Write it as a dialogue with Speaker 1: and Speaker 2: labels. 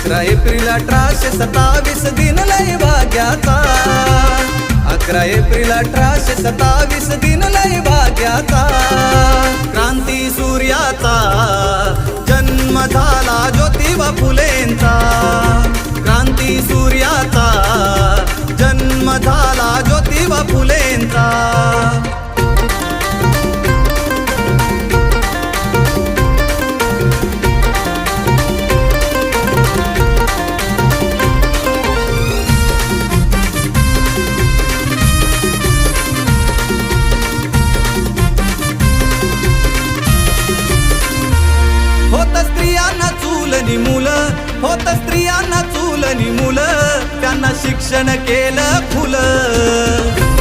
Speaker 1: 11 April 1827 दिन लय भाग्याचा, 11 April 1827 दिन लय भाग्याचा। क्रांती सूर्याचा जन्म झाला ज्योतिबा फुलेंचा, क्रांती सूर्याचा जन्म झाला ज्योतिबा फुलेंचा। होत स्त्रियांना चूलनी मुलं, होत स्त्रियांना चूलनी मुलं, त्यांना शिक्षण केलं खुलं।